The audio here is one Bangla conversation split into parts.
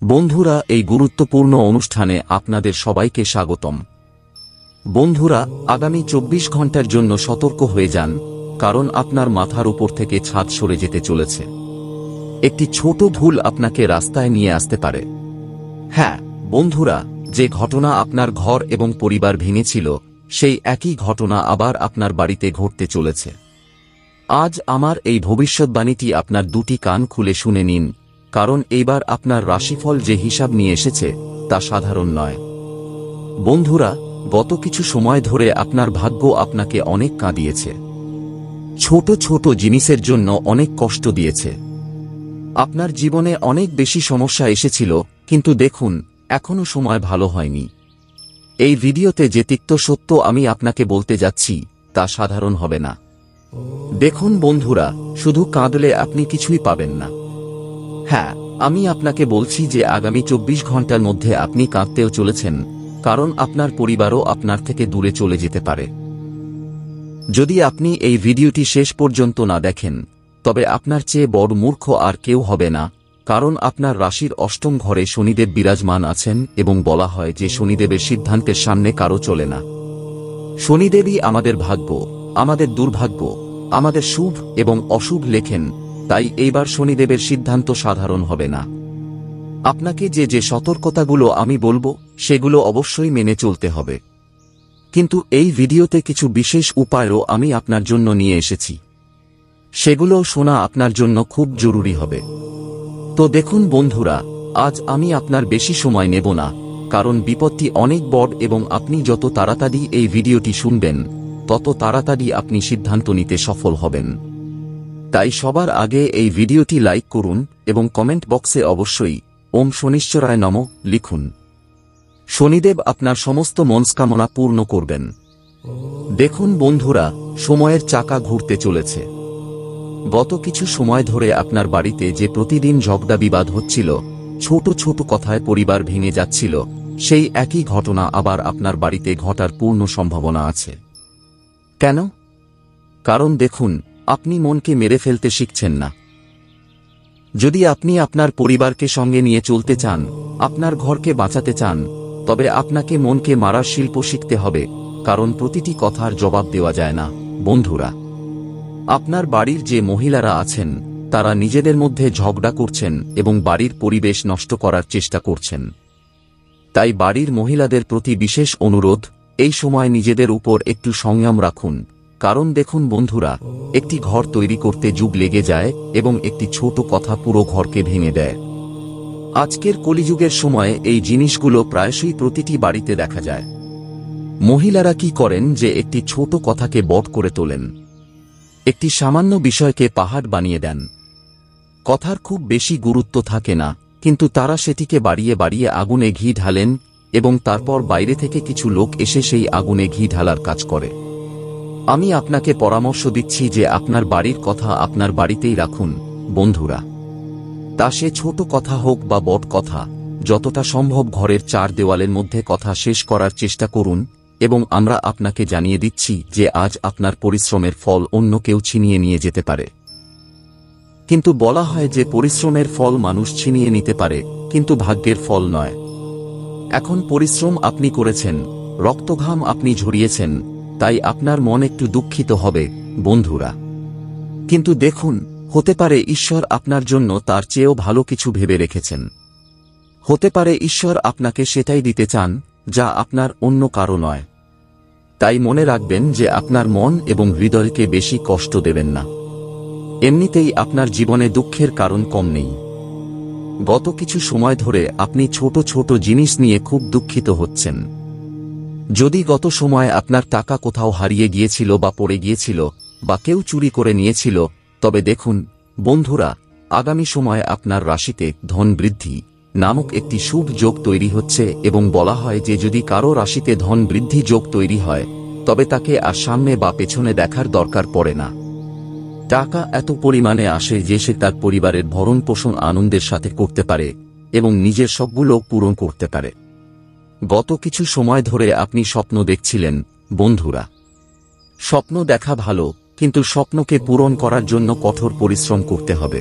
বন্ধুরা, এই গুরুত্বপূর্ণ অনুষ্ঠানে আপনাদের সবাইকে স্বাগতম। বন্ধুরা, আগামী 24 ঘন্টার জন্য সতর্ক হয়ে যান, কারণ আপনার মাথার উপর থেকে ছাদ সরে যেতে চলেছে। একটি ছোট ভুল আপনাকে রাস্তায় নিয়ে আসতে পারে। হ্যাঁ বন্ধুরা, যে ঘটনা আপনার ঘর এবং পরিবার ভেঙেছিল, সেই একই ঘটনা আবার আপনার বাড়িতে ঘটতে চলেছে। আজ আমার এই ভবিষ্যৎবাণীটি আপনার দুটি কান খুলে শুনে নিন, কারণ এইবার আপনার রাশিফল যে হিসাব নিয়ে এসেছে তা সাধারণ নয়। বন্ধুরা, গত কিছু সময় ধরে আপনার ভাগ্য আপনাকে অনেক কাঁদিয়েছে। ছোট ছোট জিনিসের জন্য অনেক কষ্ট দিয়েছে। আপনার জীবনে অনেক বেশি সমস্যা এসেছিল, কিন্তু দেখুন, এখনো সময় ভালো হয়নি। এই ভিডিওতে যে তিক্ত সত্য আমি আপনাকে বলতে যাচ্ছি তা সাধারণ হবে না। দেখুন বন্ধুরা, শুধু কাঁদলে আপনি কিছুই পাবেন না। হ্যাঁ, আমি আপনাকে বলছি যে আগামী 24 ঘন্টার মধ্যে আপনি কাঁদতেও চলেছেন, কারণ আপনার পরিবারও আপনার থেকে দূরে চলে যেতে পারে। যদি আপনি এই ভিডিওটি শেষ পর্যন্ত না দেখেন, তবে আপনার চেয়ে বড় মূর্খ আর কেউ হবে না, কারণ আপনার রাশির অষ্টম ঘরে শনিদেব বিরাজমান আছেন এবং বলা হয় যে শনিদেবের সিদ্ধান্তের সামনে কারো চলে না। শনিদেবই আমাদের ভাগ্য, আমাদের দুর্ভাগ্য, আমাদের শুভ এবং অশুভ লেখেন, তাই এইবার শনিদেবের সিদ্ধান্ত সাধারণ হবে না। আপনাকে যে যে সতর্কতাগুলো আমি বলবো সেগুলো অবশ্যই মেনে চলতে হবে। কিন্তু এই ভিডিওতে কিছু বিশেষ উপায়ও আমি আপনার জন্য নিয়ে এসেছি। সেগুলো শোনা আপনার জন্য খুব জরুরি হবে। তো দেখুন বন্ধুরা, আজ আমি আপনার বেশি সময় নেব না, কারণ বিপত্তি অনেক বড় এবং আপনি যত তাড়াতাড়ি এই ভিডিওটি শুনবেন, তত তাড়াতাড়ি আপনি সিদ্ধান্ত নিতে সফল হবেন। তাই সবার আগে এই ভিডিওটি লাইক করুন এবং কমেন্ট বক্সে অবশ্যই ওম শনিশ্চরায় নমঃ লিখুন। শনিদেব আপনার সমস্ত মনস্কামনা পূর্ণ করবেন। দেখুন বন্ধুরা, সময়ের চাকা ঘুরতে চলেছে। গত কিছু সময় ধরে আপনার বাড়িতে যে প্রতিদিন ঝগড়া বিবাদ হচ্ছিল, ছোট ছোট কথায় পরিবার ভেঙে যাচ্ছিল, সেই একই ঘটনা আবার আপনার বাড়িতে ঘটার পূর্ণ সম্ভাবনা আছে। কেন? কারণ দেখুন, আপনি মনকে মেরে ফেলতে শিখছেন না। যদি আপনি আপনার পরিবারকে সঙ্গে নিয়ে চলতে চান, আপনার ঘরকে বাঁচাতে চান, তবে আপনাকে মনকে মারার শিল্প শিখতে হবে, কারণ প্রতিটি কথার জবাব দেওয়া যায় না। বন্ধুরা, আপনার বাড়ির যে মহিলারা আছেন তারা নিজেদের মধ্যে ঝগড়া করছেন এবং বাড়ির পরিবেশ নষ্ট করার চেষ্টা করছেন। তাই বাড়ির মহিলাদের প্রতি বিশেষ অনুরোধ, এই সময় নিজেদের উপর একটু সংযম রাখুন, কারণ দেখুন বন্ধুরা, একটি ঘর তৈরি করতে যুগ লেগে যায় এবং একটি ছোট কথা পুরো ঘরকে ভেঙে দেয়। আজকের কলিযুগের সময়ে এই জিনিসগুলো প্রায়শই প্রতিটি বাড়িতে দেখা যায়। মহিলারা কি করেন যে একটি ছোট কথাকে বড় করে তোলেন, একটি সামান্য বিষয়কে পাহাড় বানিয়ে দেন। কথার খুব বেশি গুরুত্ব থাকে না, কিন্তু তারা সেটিকে বাড়িয়ে বাড়িয়ে আগুনে ঘি ঢালেন এবং তারপর বাইরে থেকে কিছু লোক এসে সেই আগুনে ঘি ঢালার কাজ করে। আমি আপনাকে পরামর্শ দিচ্ছি যে আপনার বাড়ির কথা আপনার বাড়িতেই রাখুন বন্ধুরা। তা সে ছোট কথা হোক বা বড় কথা, যতটা সম্ভব ঘরের চার দেওয়ালের মধ্যে কথা শেষ করার চেষ্টা করুন। এবং আমরা আপনাকে জানিয়ে দিচ্ছি যে আজ আপনার পরিশ্রমের ফল অন্য কেউ ছিনিয়ে নিয়ে যেতে পারে। কিন্তু বলা হয় যে পরিশ্রমের ফল মানুষ ছিনিয়ে নিতে পারে, কিন্তু ভাগ্যের ফল নয়। এখন পরিশ্রম আপনি করেছেন, রক্তঘাম আপনি ঝরিয়েছেন, তাই আপনার মন একটু দুঃখিত হবে বন্ধুরা। কিন্তু দেখুন, হতে পারে ঈশ্বর আপনার জন্য তার চেয়েও ভালো কিছু ভেবে রেখেছেন। হতে পারে ঈশ্বর আপনাকে সেটাই দিতে চান যা আপনার অন্য কারো নয়। তাই মনে রাখবেন যে আপনার মন এবং হৃদয়কে বেশি কষ্ট দেবেন না। এমনিতেই আপনার জীবনে দুঃখের কারণ কম নেই। গত কিছু সময় ধরে আপনি ছোট ছোট জিনিস নিয়ে খুব দুঃখিত হচ্ছেন। যদি গত সময় আপনার টাকা কোথাও হারিয়ে গিয়েছিল বা পড়ে গিয়েছিল বা কেউ চুরি করে নিয়েছিল, তবে দেখুন বন্ধুরা, আগামী সময়ে আপনার রাশিতে ধন বৃদ্ধি নামক একটি শুভ যোগ তৈরি হচ্ছে এবং বলা হয় যে যদি কারো রাশিতে ধন বৃদ্ধি যোগ তৈরি হয়, তবে তাকে আর সামনে বা পেছনে দেখার দরকার পড়ে না। টাকা এত পরিমাণে আসে যে সে তার পরিবারের ভরণ পোষণ আনন্দের সাথে করতে পারে এবং নিজের সবগুলো পূরণ করতে পারে। গত কিছু সময় ধরে আপনি স্বপ্ন দেখছিলেন বন্ধুরা। স্বপ্ন দেখা ভালো, কিন্তু স্বপ্নকে পূরণ করার জন্য কঠোর পরিশ্রম করতে হবে।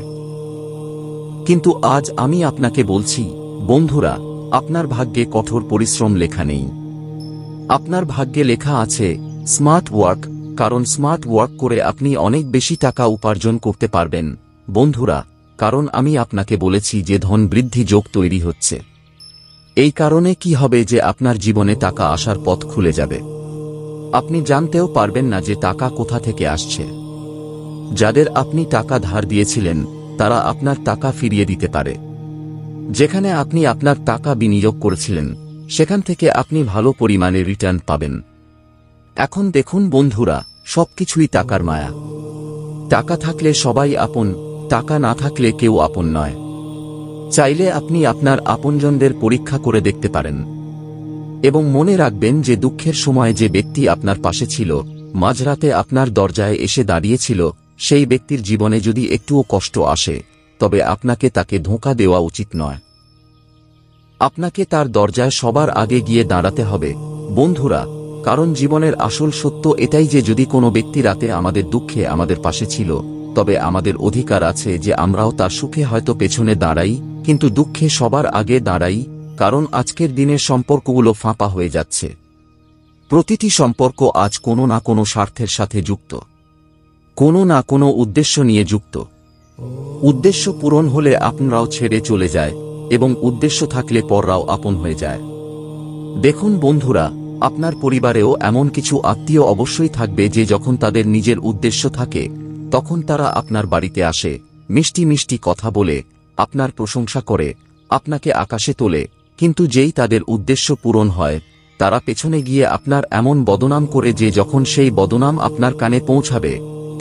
কিন্তু আজ আমি আপনাকে বলছি বন্ধুরা, আপনার ভাগ্যে কঠোর পরিশ্রম লেখা নেই। আপনার ভাগ্যে লেখা আছে স্মার্ট ওয়ার্ক, কারণ স্মার্ট ওয়ার্ক করে আপনি অনেক বেশি টাকা উপার্জন করতে পারবেন। বন্ধুরা, কারণ আমি আপনাকে বলেছি যে ধন বৃদ্ধি যোগ তৈরি হচ্ছে। এই কারণে কি হবে যে আপনার জীবনে টাকা আসার পথ খুলে যাবে। আপনি জানতেও পারবেন না যে টাকা কোথা থেকে আসছে। যাদের আপনি টাকা ধার দিয়েছিলেন তারা আপনার টাকা ফিরিয়ে দিতে পারে। যেখানে আপনি আপনার টাকা বিনিয়োগ করেছিলেন সেখান থেকে আপনি ভালো পরিমাণে রিটার্ন পাবেন। এখন দেখুন বন্ধুরা, সবকিছুই টাকার মায়া। টাকা থাকলে সবাই আপন, টাকা না থাকলে কেউ আপন নয়। চাইলে আপনি আপনার আপনজনদের পরীক্ষা করে দেখতে পারেন এবং মনে রাখবেন যে দুঃখের সময় যে ব্যক্তি আপনার পাশে ছিল, মাঝরাতে আপনার দরজায় এসে দাঁড়িয়েছিল, সেই ব্যক্তির জীবনে যদি একটুও কষ্ট আসে তবে আপনাকে তাকে ধোঁকা দেওয়া উচিত নয়। আপনাকে তার দরজায় সবার আগে গিয়ে দাঁড়াতে হবে বন্ধুরা, কারণ জীবনের আসল সত্য এটাই যে যদি কোনো ব্যক্তি রাতে আমাদের দুঃখে আমাদের পাশে ছিল তবে আমাদের অধিকার আছে যে আমরাও তার সুখে হয়তো পেছনে দাঁড়াই, কিন্তু দুঃখে সবার আগে দাঁড়াই। কারণ আজকের দিনের সম্পর্কগুলো ফাঁপা হয়ে যাচ্ছে। প্রতিটি সম্পর্ক আজ কোনো না কোনো স্বার্থের সাথে যুক্ত, কোনো না কোনো উদ্দেশ্য নিয়ে যুক্ত। উদ্দেশ্য পূরণ হলে আপনারাও ছেড়ে চলে যায় এবং উদ্দেশ্য থাকলে পররাও আপন হয়ে যায়। দেখুন বন্ধুরা, আপনার পরিবারেও এমন কিছু আত্মীয় অবশ্যই থাকবে যে যখন তাদের নিজের উদ্দেশ্য থাকে তখন তারা আপনার বাড়িতে আসে, মিষ্টি মিষ্টি কথা বলে আপনার প্রশংসা করে, আপনাকে আকাশে তোলে, কিন্তু যেই তাদের উদ্দেশ্য পূরণ হয় তারা পেছনে গিয়ে আপনার এমন বদনাম করে যে যখন সেই বদনাম আপনার কানে পৌঁছাবে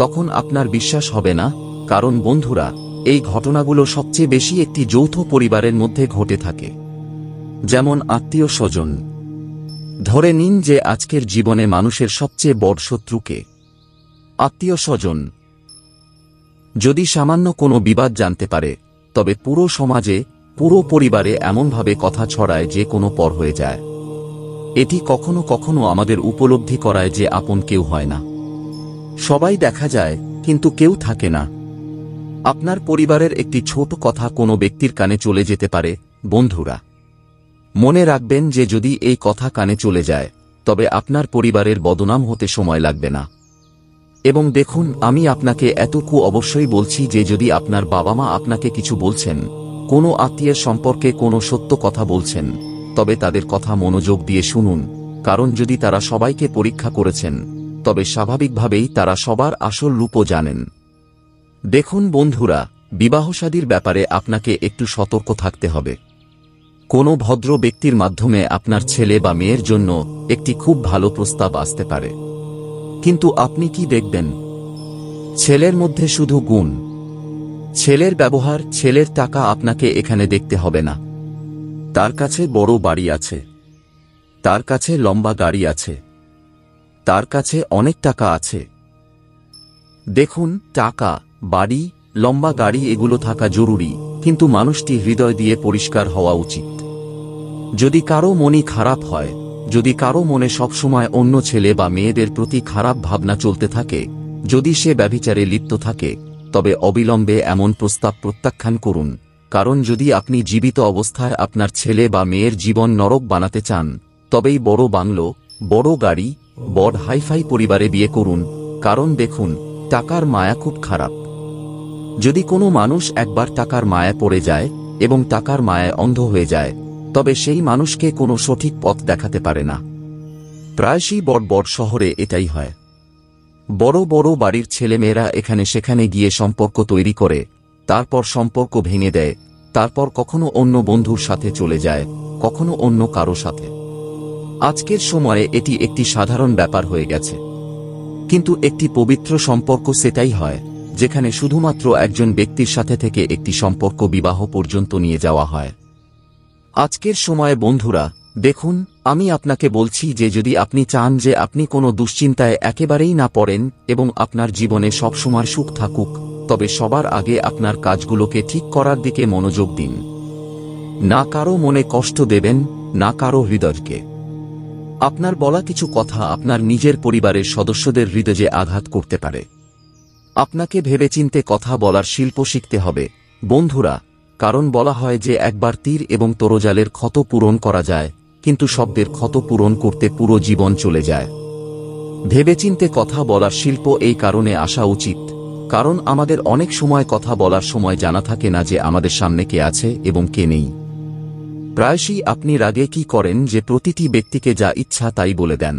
তখন আপনার বিশ্বাস হবে না। কারণ বন্ধুরা, এই ঘটনাগুলো সবচেয়ে বেশি একটি যৌথ পরিবারের মধ্যে ঘটে থাকে। যেমন আত্মীয় স্বজন। ধরে নিন যে আজকের জীবনে মানুষের সবচেয়ে বড় শত্রুকে আত্মীয় স্বজন। যদি সামান্য কোনো বিবাদ জানতে পারে তবে পুরো সমাজে, পুরো পরিবারে এমনভাবে কথা ছড়ায় যে কোনো পর হয়ে যায়। এটি কখনো কখনো আমাদের উপলব্ধি করায় যে আপন কেউ হয় না। সবাই দেখা যায় কিন্তু কেউ থাকে না। আপনার পরিবারের একটি ছোট কথা কোনো ব্যক্তির কানে চলে যেতে পারে বন্ধুরা। মনে রাখবেন যে যদি এই কথা কানে চলে যায় তবে আপনার পরিবারের বদনাম হতে সময় লাগবে না। এবং দেখুন, আমি আপনাকে এতটুকু অবশ্যই বলছি যে যদি আপনার বাবা মা আপনাকে কিছু বলছেন, কোনো আত্মীয়ের সম্পর্কে কোনো সত্য কথা বলছেন, তবে তাদের কথা মনোযোগ দিয়ে শুনুন। কারণ যদি তারা সবাইকে পরীক্ষা করেছেন তবে স্বাভাবিকভাবেই তারা সবার আসল রূপও জানেন। দেখুন বন্ধুরা, বিবাহশাদীর ব্যাপারে আপনাকে একটু সতর্ক থাকতে হবে। কোনো ভদ্র ব্যক্তির মাধ্যমে আপনার ছেলে বা মেয়ের জন্য একটি খুব ভালো প্রস্তাব আসতে পারে, কিন্তু আপনি কি দেখবেন? ছেলের মধ্যে শুধু গুণ, ছেলের ব্যবহার, ছেলের টাকা আপনাকে এখানে দেখতে হবে না। তার কাছে বড় বাড়ি আছে, তার কাছে লম্বা গাড়ি আছে, তার কাছে অনেক টাকা আছে। দেখুন, টাকা, বাড়ি, লম্বা গাড়ি এগুলো থাকা জরুরি, কিন্তু মানুষটি হৃদয় দিয়ে পরিষ্কার হওয়া উচিত। যদি কারো মনই খারাপ হয়, যদি কারো মনে সবসময় অন্য ছেলে বা মেয়েদের প্রতি খারাপ ভাবনা চলতে থাকে, যদি সে ব্যভিচারে লিপ্ত থাকে, তবে অবিলম্বে এমন প্রস্তাব প্রত্যাখ্যান করুন। কারণ যদি আপনি জীবিত অবস্থায় আপনার ছেলে বা মেয়ের জীবন নরক বানাতে চান তবেই বড় বাংলো, বড় গাড়ি, বড় হাইফাই পরিবারে বিয়ে করুন। কারণ দেখুন, টাকার মায়া খুব খারাপ। যদি কোনো মানুষ একবার টাকার মায়া পড়ে যায় এবং টাকার মায়ায় অন্ধ হয়ে যায় তবে সেই মানুষকে কোনো সঠিক পথ দেখাতে পারে না। প্রায়শই বড় বড় শহরে এটাই হয়। বড় বড় বাড়ির ছেলেমেয়েরা এখানে সেখানে গিয়ে সম্পর্ক তৈরি করে, তারপর সম্পর্ক ভেঙে দেয়, তারপর কখনো অন্য বন্ধুর সাথে চলে যায়, কখনো অন্য কারো সাথে। আজকের সময়ে এটি একটি সাধারণ ব্যাপার হয়ে গেছে। কিন্তু একটি পবিত্র সম্পর্ক সেটাই হয় যেখানে শুধুমাত্র একজন ব্যক্তির সাথে থেকে একটি সম্পর্ক বিবাহ পর্যন্ত নিয়ে যাওয়া হয়। আজকের সময়ে বন্ধুরা, দেখুন, আমি আপনাকে বলছি যে যদি আপনি চান যে আপনি কোনো দুশ্চিন্তায় একেবারেই না পড়েন এবং আপনার জীবনে সবসময় সুখ থাকুক, তবে সবার আগে আপনার কাজগুলোকে ঠিক করার দিকে মনোযোগ দিন। না কারো মনে কষ্ট দেবেন, না কারো হৃদয়কে। আপনার বলা কিছু কথা আপনার নিজের পরিবারের সদস্যদের হৃদয়ে আঘাত করতে পারে। আপনাকে ভেবেচিন্তে কথা বলার শিল্প শিখতে হবে বন্ধুরা। কারণ বলা হয় যে একবার তীর এবং তরোজালের ক্ষত পূরণ করা যায়, কিন্তু শব্দের ক্ষত পূরণ করতে পুরো জীবন চলে যায়। ভেবেচিন্তে কথা বলার শিল্প এই কারণে আসা উচিত, কারণ আমাদের অনেক সময় কথা বলার সময় জানা থাকে না যে আমাদের সামনে কে আছে এবং কে নেই। প্রায়শই আপনি রাগে কি করেন যে প্রতিটি ব্যক্তিকে যা ইচ্ছা তাই বলে দেন।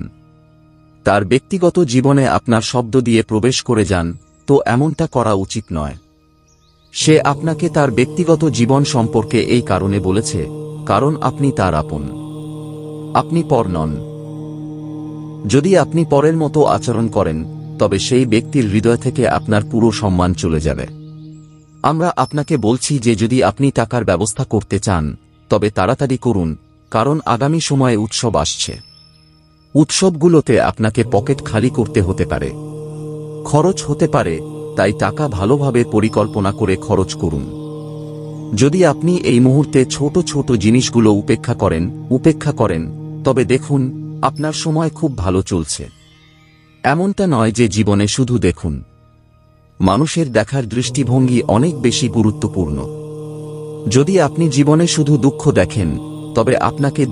তার ব্যক্তিগত জীবনে আপনার শব্দ দিয়ে প্রবেশ করে যান, তো এমনটা করা উচিত নয়। সে আপনাকে তার ব্যক্তিগত জীবন সম্পর্কে এই কারণে বলেছে, কারণ আপনি তার আপন। আপনি পর নন। যদি আপনি পরের মতো আচরণ করেন, তবে সেই ব্যক্তির হৃদয় থেকে আপনার পুরো সম্মান চলে যাবে। আমরা আপনাকে বলছি যে যদি আপনি টাকার ব্যবস্থা করতে চান, তবে তাড়াতাড়ি করুন, কারণ আগামী সময়ে উৎসব আসছে। উৎসবগুলোতে আপনাকে পকেট খালি করতে হতে পারে, খরচ হতে পারে, তাই টাকা ভালোভাবে পরিকল্পনা করে খরচ করুন। যদি আপনি এই মুহূর্তে ছোট ছোট জিনিসগুলো উপেক্ষা করেন, তবে দেখুন আপনার সময় খুব ভালো চলছে। এমনটা নয় যে জীবনে শুধু দেখুন। মানুষের দেখার দৃষ্টিভঙ্গি অনেক বেশি গুরুত্বপূর্ণ। যদি আপনি জীবনে শুধু দুঃখ দেখেন, তবে আপনাকে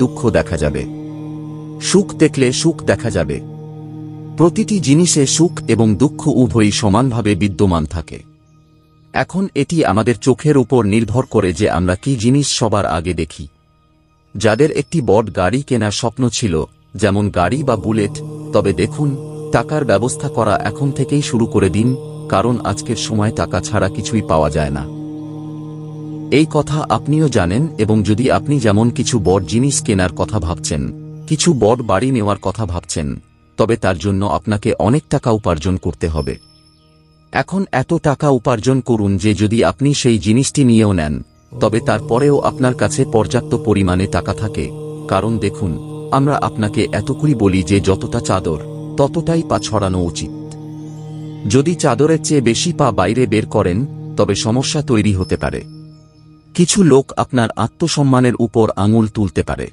দুঃখ দেখা যাবে। সুখ দেখলে সুখ দেখা যাবে। প্রতিটি জিনিসে সুখ এবং দুঃখ উভয়ই সমানভাবে বিদ্যমান থাকে। এখন এটি আমাদের চোখের উপর নির্ভর করে যে আমরা কি জিনিস সবার আগে দেখি। যাদের একটি বড় গাড়ি কেনার স্বপ্ন ছিল, যেমন গাড়ি বা বুলেট, তবে দেখুন, টাকার ব্যবস্থা করা এখন থেকেই শুরু করে দিন, কারণ আজকের সময় টাকা ছাড়া কিছুই পাওয়া যায় না। এই কথা আপনিও জানেন, এবং যদি আপনি যেমন কিছু বড় জিনিস কেনার কথা ভাবছেন, কিছু বড় বাড়ি নেওয়ার কথা ভাবছেন, তবে তার জন্য আপনাকে অনেক টাকা উপার্জন করতে হবে। এখন এত টাকা উপার্জন করুন যে যদি আপনি সেই জিনিসটি নিয়েও নেন, তবে তারপরেও আপনার কাছে পর্যাপ্ত পরিমাণে টাকা থাকে, কারণ দেখুন, আমরা আপনাকে এতটুকুই বলি যে যতটা চাদর, ততটাই পা ছড়ানো উচিত। যদি চাদরের চেয়ে বেশি পা বাইরে বের করেন, তবে সমস্যা তৈরি হতে পারে। কিছু লোক আপনার আত্মসম্মানের উপর আঙুল তুলতে পারে,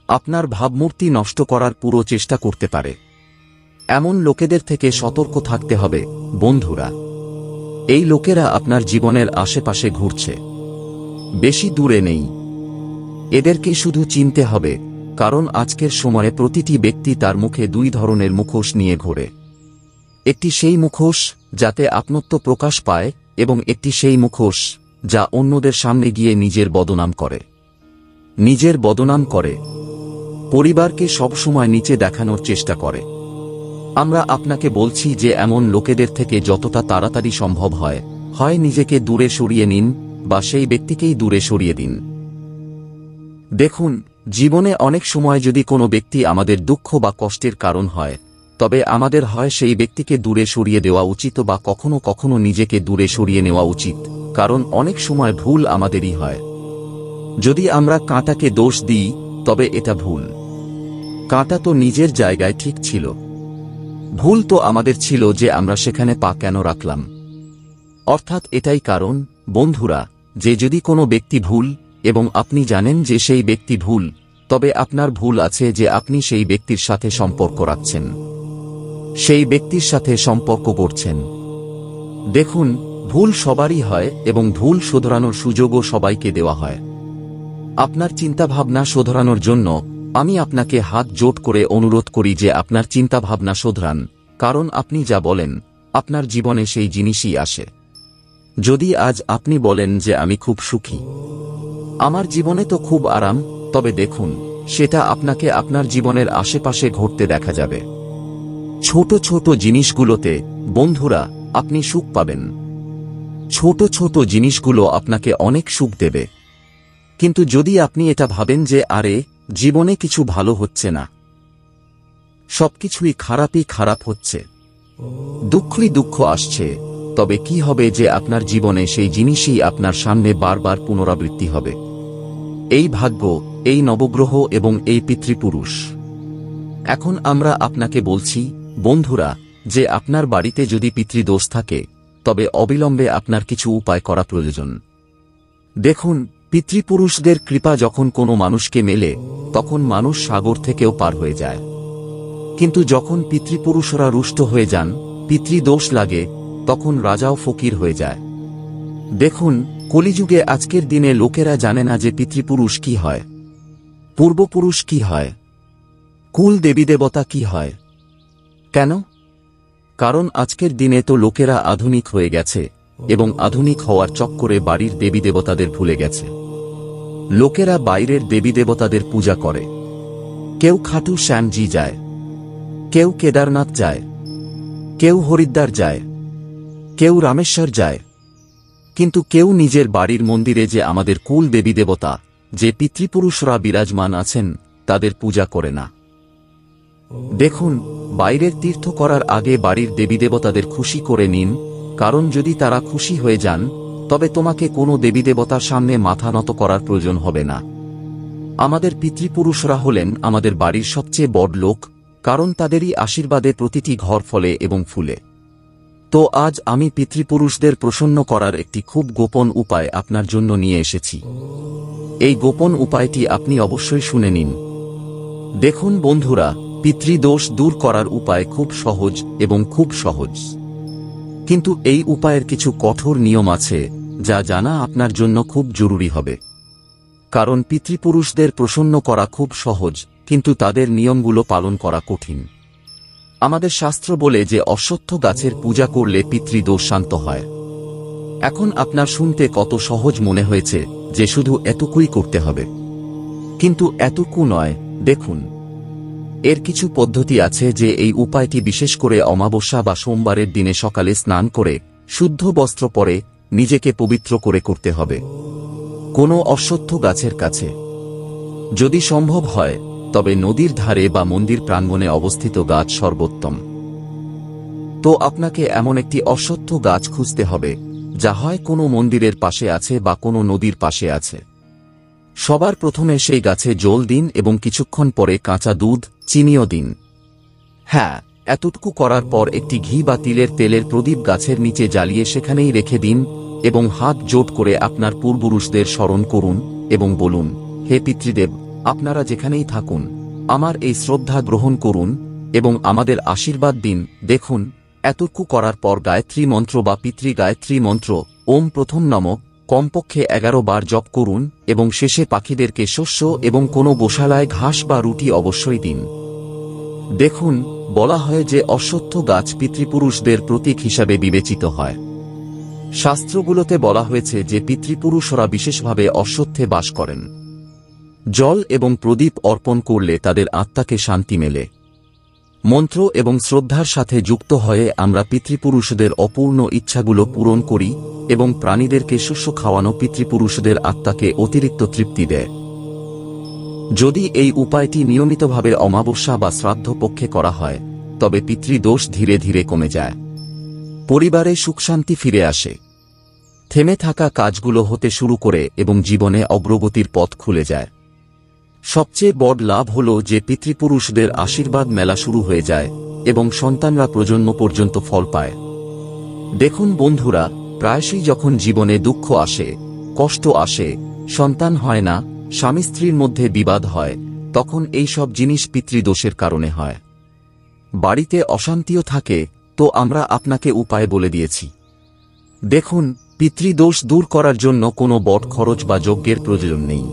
আপনার ভাবমূর্তি নষ্ট করার পুরো চেষ্টা করতে পারে। এমন লোকেদের থেকে সতর্ক থাকতে হবে, বন্ধুরা। এই লোকেরা আপনার জীবনের আশেপাশে ঘুরছে, বেশি দূরে নেই। এদেরকে শুধু চিনতে হবে, কারণ আজকের সময়ে প্রতিটি ব্যক্তি তার মুখে দুই ধরনের মুখোশ নিয়ে ঘোরে। একটি সেই মুখোশ যাতে আপনত্ব প্রকাশ পায়, এবং একটি সেই মুখোশ যা অন্যদের সামনে গিয়ে নিজের বদনাম করে, পরিবারকে সবসময় নিচে দেখানোর চেষ্টা করে। আমরা আপনাকে বলছি যে এমন লোকেদের থেকে যতটা তাড়াতাড়ি সম্ভব হয় নিজেকে দূরে সরিয়ে নিন, বা সেই ব্যক্তিকেই দূরে সরিয়ে দিন। দেখুন, জীবনে অনেক সময় যদি কোনো ব্যক্তি আমাদের দুঃখ বা কষ্টের কারণ হয়, তবে আমাদের হয় সেই ব্যক্তিকে দূরে সরিয়ে দেওয়া উচিত, বা কখনো কখনো নিজেকে দূরে সরিয়ে নেওয়া উচিত, কারণ অনেক সময় ভুল আমাদেরই হয়। যদি আমরা কাঁটাকে দোষ দিই, তবে এটা ভুল। কাঁটা তো নিজের জায়গায় ঠিক ছিল, ভুল তো আমাদের ছিল যে আমরা সেখানে পা কেন রাখলাম। অর্থাৎ এটাই কারণ, বন্ধুরা, যে যদি কোনো ব্যক্তি ভুল, এবং আপনি জানেন যে সেই ব্যক্তি ভুল, তবে আপনার ভুল আছে যে আপনি সেই ব্যক্তির সাথে সম্পর্ক রাখছেন, সেই ব্যক্তির সাথে সম্পর্ক করছেন। দেখুন, ভুল সবারই হয়, এবং ভুল শোধরানোর সুযোগও সবাইকে দেওয়া হয়। আপনার চিন্তাভাবনা শোধরানোর জন্য আমি আপনাকে হাত জোট করে অনুরোধ করি যে আপনার চিন্তাভাবনা শোধরান, কারণ আপনি যা বলেন, আপনার জীবনে সেই জিনিসই আসে। যদি আজ আপনি বলেন যে আমি খুব সুখী, আমার জীবনে তো খুব আরাম, তবে দেখুন, সেটা আপনাকে আপনার জীবনের আশেপাশে ঘটতে দেখা যাবে। ছোট ছোট জিনিসগুলোতে, বন্ধুরা, আপনি সুখ পাবেন। ছোট ছোট জিনিসগুলো আপনাকে অনেক সুখ দেবে। কিন্তু যদি আপনি এটা ভাবেন যে আরে, জীবনে কিছু ভালো হচ্ছে না, সবকিছুই খারাপ হচ্ছে, দুঃখ আসছে, তবে কি হবে যে আপনার জীবনে সেই জিনিসই আপনার সামনে বারবার পুনরাবৃত্তি হবে। এই ভাগ্য, এই নবগ্রহ এবং এই পিতৃপুরুষ। এখন আমরা আপনাকে বলছি, বন্ধুরা, যে আপনার বাড়িতে যদি পিতৃদোষ থাকে, তবে অবিলম্বে আপনার কিছু উপায় করা প্রয়োজন। দেখুন, পিতৃপুরুষদের কৃপা যখন কোনো মানুষকে মেলে, তখন মানুষ সাগর থেকেও পার হয়ে যায়। কিন্তু যখন পিতৃপুরুষরা রুষ্ট হয়ে যান, পিতৃদোষ লাগে, তখন রাজাও ফকির হয়ে যায়। দেখুন, কলিযুগে আজকের দিনে লোকেরা জানে না যে পিতৃপুরুষ কি হয়, পূর্বপুরুষ কি হয়, কুল দেবীদেবতা কি হয়। কেন? কারণ আজকের দিনে তো লোকেরা আধুনিক হয়ে গেছে এবং আধুনিক হওয়ার চক্করে বাড়ির দেবীদেবতাদের ভুলে গেছে। লোকেরা বাইরের দেবীদেবতাদের পূজা করে। কেউ খাটু শ্যামজি যায়, কেউ কেদারনাথ যায়, কেউ হরিদ্বার যায়, কেউ রামেশ্বর যায়, কিন্তু কেউ নিজের বাড়ির মন্দিরে যে আমাদের কুল দেবীদেবতা, যে পিতৃপুরুষরা বিরাজমান আছেন, তাদের পূজা করে না। দেখুন, বাইরের তীর্থ করার আগে বাড়ির দেবীদেবতাদের খুশি করে নিন, কারণ যদি তারা খুশি হয়ে যান তবে তোমাকে কোনো দেবীদেবতার সামনে মাথা নত করার প্রয়োজন হবে না। আমাদের পিতৃপুরুষরা হলেন আমাদের বাড়ির সবচেয়ে বড় লোক, কারণ তাদেরই আশীর্বাদে প্রতিটি ঘর ফলে এবং ফুলে। তো আজ আমি পিতৃপুরুষদের প্রসন্ন করার একটি খুব গোপন উপায় আপনার জন্য নিয়ে এসেছি। এই গোপন উপায়টি আপনি অবশ্যই শুনে নিন। দেখুন বন্ধুরা, পিতৃদোষ দূর করার উপায় খুব সহজ এবং খুব সহজ, কিন্তু এই উপায়ের কিছু কঠোর নিয়ম আছে যা জানা আপনার জন্য খুব জরুরি হবে। কারণ পিতৃপুরুষদের প্রসন্ন করা খুব সহজ, কিন্তু তাদের নিয়মগুলো পালন করা কঠিন। আমাদের শাস্ত্র বলে যে অশ্বত্থ গাছের পূজা করলে পিতৃদোষ শান্ত হয়। এখন আপনার শুনতে কত সহজ মনে হয়েছে যে শুধু এতটুকুই করতে হবে, কিন্তু এতটুকু নয়। দেখুন, এর কিছু পদ্ধতি আছে যে এই উপায়টি বিশেষ করে অমাবস্যা বা সোমবারের দিনে সকালে স্নান করে শুদ্ধ বস্ত্র পরে নিজেকে পবিত্র করে করতে হবে, কোনো অশ্বত্থ গাছের কাছে। যদি সম্ভব হয় তবে নদীর ধারে বা মন্দির প্রাঙ্গণে অবস্থিত গাছ সর্বোত্তম। তো আপনাকে এমন একটি অশ্বত্থ গাছ খুঁজতে হবে যা হয় কোনো মন্দিরের পাশে আছে বা কোনো নদীর পাশে আছে। সবার প্রথমে সেই গাছে জল দিন এবং কিছুক্ষণ পরে কাঁচা দুধ, চিনিও দিন। হ্যাঁ, এতটুকু করার পর একটি ঘি বা তিলের তেলের প্রদীপ গাছের নিচে জ্বালিয়ে সেখানেই রেখে দিন এবং হাত জোট করে আপনার পূর্বপুরুষদের স্মরণ করুন এবং বলুন, হে পিতৃদেব, আপনারা যেখানেই থাকুন, আমার এই শ্রদ্ধা গ্রহণ করুন এবং আমাদের আশীর্বাদ দিন। দেখুন, এতটুকু করার পর গায়ত্রী মন্ত্র বা পিতৃ গায়ত্রী মন্ত্র ওম প্রথম নম কমপক্ষে 11 বার জপ করুন এবং শেষে পাখিদেরকে শস্য এবং কোনো গোশালায় ঘাস বা রুটি অবশ্যই দিন। দেখুন, বলা হয় যে অশ্বত্থ গাছ পিতৃপুরুষদের প্রতীক হিসাবে বিবেচিত হয়। শাস্ত্রগুলোতে বলা হয়েছে যে পিতৃপুরুষরা বিশেষভাবে অশ্বত্থে বাস করেন। জল এবং প্রদীপ অর্পণ করলে তাদের আত্মাকে শান্তি মেলে। মন্ত্র এবং শ্রদ্ধার সাথে যুক্ত হয়ে আমরা পিতৃপুরুষদের অপূর্ণ ইচ্ছাগুলো পূরণ করি এবং প্রাণীদেরকে শস্য খাওয়ানো পিতৃপুরুষদের আত্মাকে অতিরিক্ত তৃপ্তি দেয়। যদি এই উপায়টি নিয়মিতভাবে অমাবস্যা বা শ্রাদ্ধ পক্ষে করা হয় তবে পিতৃদোষ ধীরে ধীরে কমে যায়, পরিবারে সুখশান্তি ফিরে আসে, থেমে থাকা কাজগুলো হতে শুরু করে এবং জীবনে অগ্রগতির পথ খুলে যায়। সবচেয়ে বড় লাভ হল যে পিতৃপুরুষদের আশীর্বাদ মেলা শুরু হয়ে যায় এবং সন্তানরা প্রজন্ম পর্যন্ত ফল পায়। দেখুন বন্ধুরা, প্রায়শই যখন জীবনে দুঃখ আসে, কষ্ট আসে, সন্তান হয় না, স্বামী স্ত্রীর মধ্যে বিবাদ হয়, তখন এই সব জিনিস পিতৃদোষের কারণে হয়। বাড়িতে অশান্তিও থাকে, তো আমরা আপনাকে উপায় বলে দিয়েছি। দেখুন, পিতৃদোষ দূর করার জন্য কোনো বড় খরচ বা যজ্ঞের প্রয়োজন নেই।